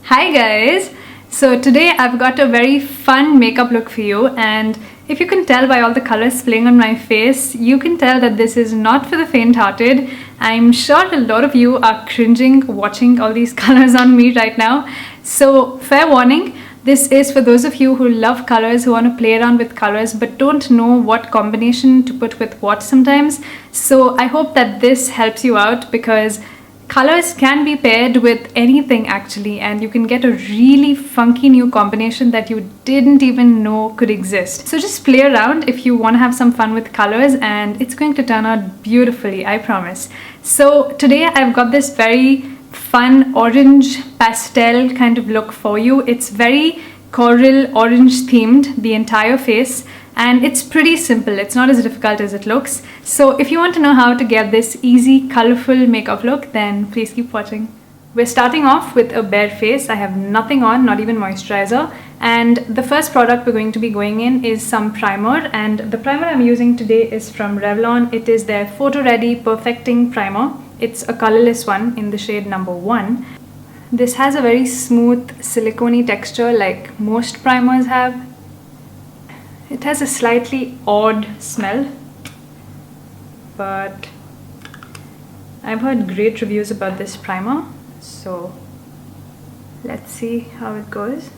Hi guys! So today I've got a very fun makeup look for you, and if you can tell by all the colors playing on my face, you can tell that this is not for the faint-hearted. I'm sure a lot of you are cringing watching all these colors on me right now. So fair warning, this is for those of you who love colors, who want to play around with colors but don't know what combination to put with what sometimes. So I hope that this helps you out, because colors can be paired with anything actually, and you can get a really funky new combination that you didn't even know could exist. So just play around if you want to have some fun with colors, and it's going to turn out beautifully, I promise. So today I've got this very fun orange pastel kind of look for you. It's very coral orange themed, the entire face. And it's pretty simple, it's not as difficult as it looks. So if you want to know how to get this easy, colorful makeup look, then please keep watching. We're starting off with a bare face. I have nothing on, not even moisturizer. And the first product we're going to be going in is some primer. And the primer I'm using today is from Revlon. It is their Photoready Perfecting Primer. It's a colorless one in the shade number 1. This has a very smooth silicone-y texture like most primers have. It has a slightly odd smell, but I've heard great reviews about this primer, so let's see how it goes.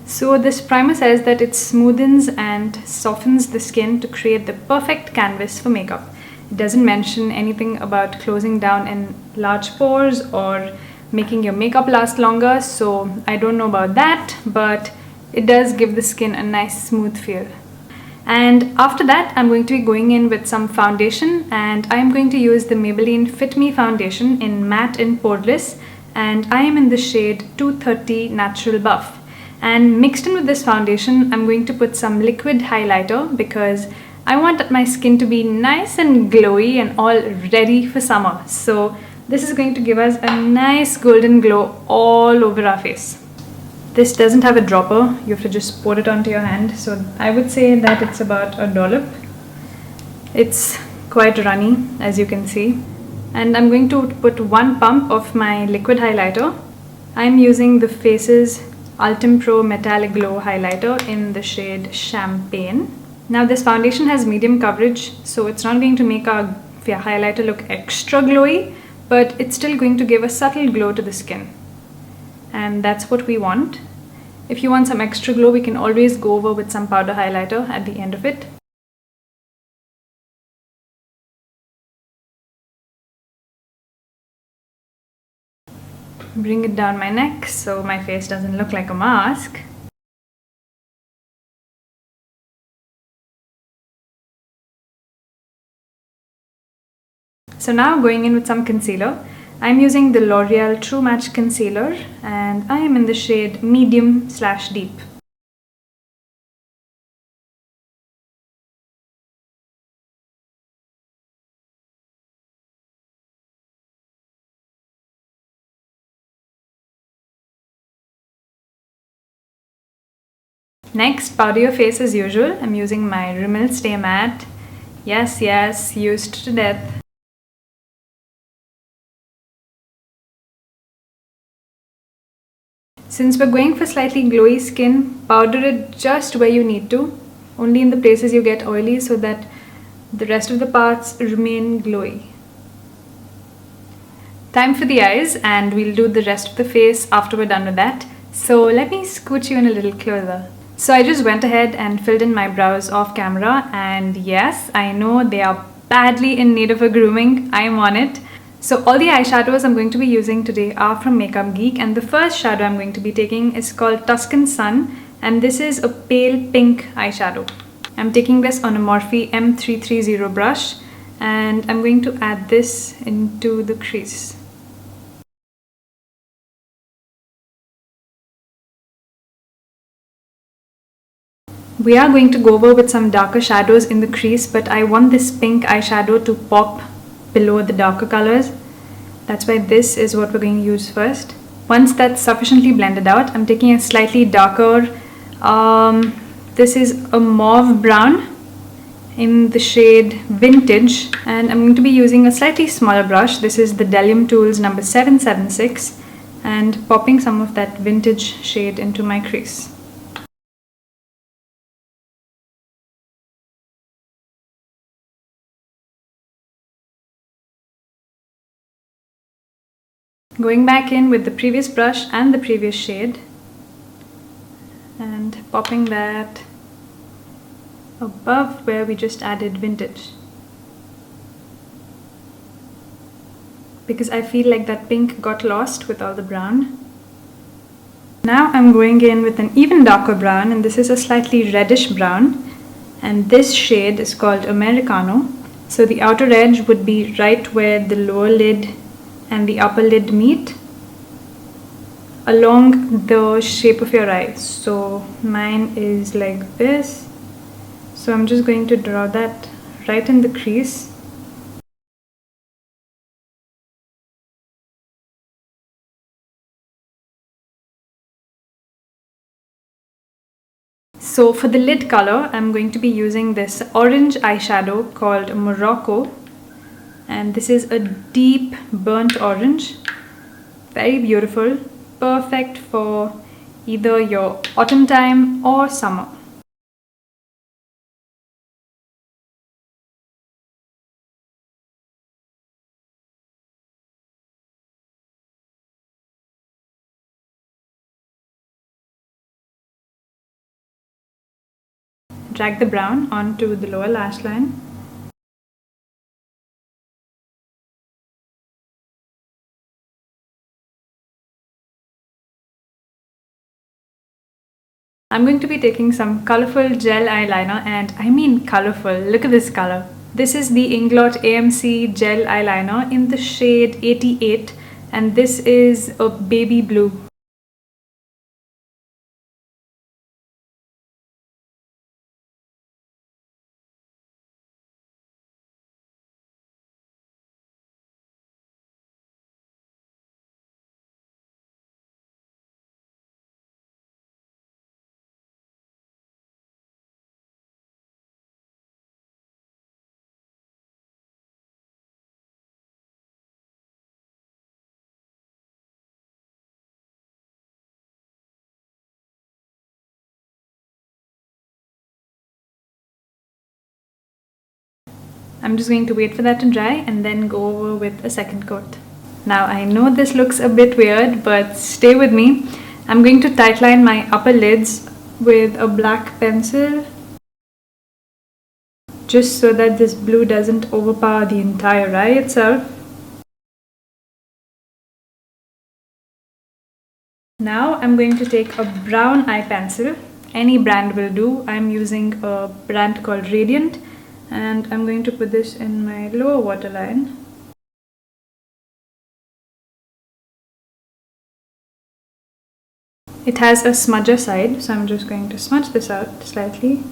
So this primer says that it smoothens and softens the skin to create the perfect canvas for makeup. It doesn't mention anything about closing down in large pores or making your makeup last longer, so I don't know about that, but it does give the skin a nice smooth feel. And after that, I'm going to be going in with some foundation, and I'm going to use the Maybelline Fit Me foundation in matte and poreless, and I am in the shade 230 Natural Buff. And mixed in with this foundation, I'm going to put some liquid highlighter because I want my skin to be nice and glowy and all ready for summer. So this is going to give us a nice golden glow all over our face. This doesn't have a dropper, you have to just pour it onto your hand, so I would say that it's about a dollop. It's quite runny, as you can see. And I'm going to put one pump of my liquid highlighter. I'm using the Faces Ultim Pro Metallic Glow highlighter in the shade Champagne. Now this foundation has medium coverage, so it's not going to make our highlighter look extra glowy, but it's still going to give a subtle glow to the skin. And that's what we want. If you want some extra glow, we can always go over with some powder highlighter at the end of it. Bring it down my neck so my face doesn't look like a mask. So now going in with some concealer. I'm using the Loreal True Match Concealer, and I am in the shade Medium/Deep. Next, powder your face as usual. I'm using my Rimmel Stay Matte. Yes, used to death. Since we're going for slightly glowy skin, powder it just where you need to, only in the places you get oily, so that the rest of the parts remain glowy. Time for the eyes, and we'll do the rest of the face after we're done with that. So let me scoot you in a little closer. So I just went ahead and filled in my brows off camera, and yes, I know they are badly in need of a grooming. I am on it. So all the eyeshadows I'm going to be using today are from Makeup Geek, and the first shadow I'm going to be taking is called Tuscan Sun, and this is a pale pink eyeshadow. I'm taking this on a Morphe M330 brush, and I'm going to add this into the crease. We are going to go over with some darker shadows in the crease, but I want this pink eyeshadow to pop below the darker colors. That's why this is what we're going to use first. Once that's sufficiently blended out, I'm taking a slightly darker, this is a mauve brown in the shade Vintage, and I'm going to be using a slightly smaller brush. This is the Delium Tools number 776, and popping some of that vintage shade into my crease. Going back in with the previous brush and the previous shade and popping that above where we just added vintage, because I feel like that pink got lost with all the brown. Now I'm going in with an even darker brown, and this is a slightly reddish brown, and this shade is called Americano. So the outer edge would be right where the lower lid and the upper lid meet, along the shape of your eyes. So mine is like this. So I'm just going to draw that right in the crease. So for the lid color, I'm going to be using this orange eyeshadow called Morocco. And this is a deep burnt orange. Very beautiful. Perfect for either your autumn time or summer. Drag the brown onto the lower lash line. I'm going to be taking some Colourful gel eyeliner, and I mean colourful. Look at this color. This is the Inglot AMC gel eyeliner in the shade 88, and this is a baby blue. I'm just going to wait for that to dry and then go over with a second coat. Now I know this looks a bit weird, but stay with me. I'm going to tightline my upper lids with a black pencil, just so that this blue doesn't overpower the entire eye itself. Now I'm going to take a brown eye pencil. Any brand will do. I'm using a brand called Radiant, and I'm going to put this in my lower waterline. It has a smudger side, so I'm just going to smudge this out slightly.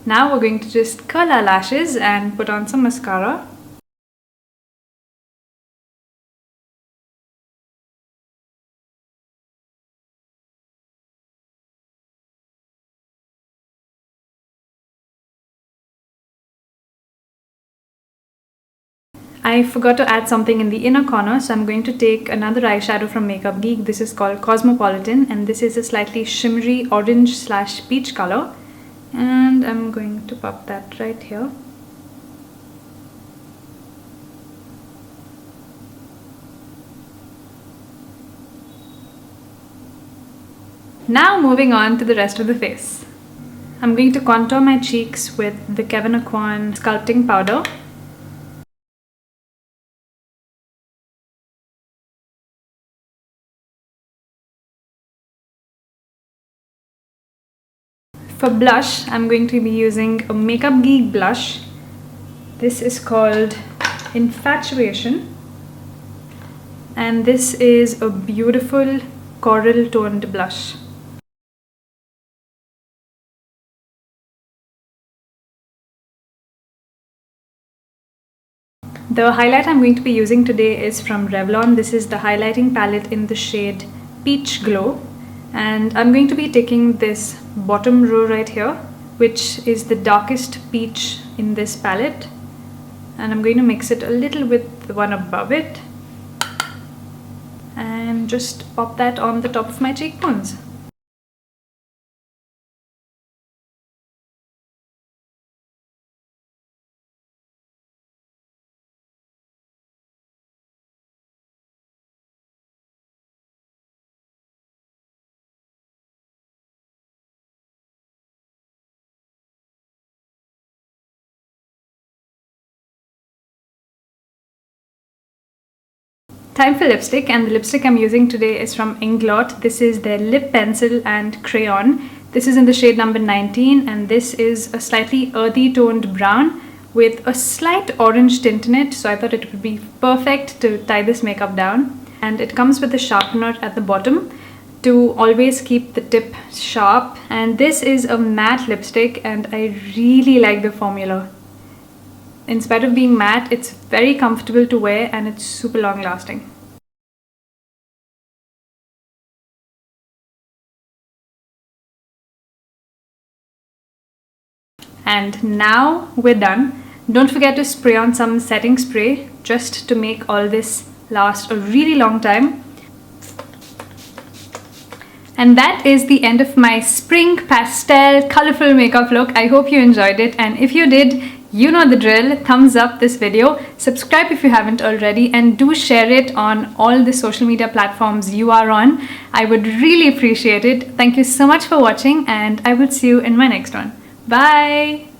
Now we're going to just curl our lashes and put on some mascara. I forgot to add something in the inner corner, so I'm going to take another eyeshadow from Makeup Geek. This is called Cosmopolitan, and this is a slightly shimmery orange/peach color. And I'm going to pop that right here. Now moving on to the rest of the face. I'm going to contour my cheeks with the Aucoin Sculpting powder. For blush, I'm going to be using a Makeup Geek blush. This is called Infatuation, and this is a beautiful coral toned blush. The highlight I'm going to be using today is from Revlon. This is the highlighting palette in the shade Peach Glow. And I'm going to be taking this bottom row right here, which is the darkest peach in this palette. and I'm going to mix it a little with the one above it and just pop that on the top of my cheekbones. Time for lipstick, and the lipstick I'm using today is from Inglot. This is their lip pencil and crayon. This is in the shade number 19, and this is a slightly earthy toned brown with a slight orange tint in it, so I thought it would be perfect to tie this makeup down. And it comes with a sharpener at the bottom to always keep the tip sharp. And this is a matte lipstick, and I really like the formula. In spite of being matte, it's very comfortable to wear and it's super long lasting. And now we're done. Don't forget to spray on some setting spray just to make all this last a really long time. And that is the end of my spring pastel colorful makeup look. I hope you enjoyed it, and if you did, you know the drill. Thumbs up this video, subscribe if you haven't already, and do share it on all the social media platforms you are on. I would really appreciate it. Thank you so much for watching, and I will see you in my next one. Bye!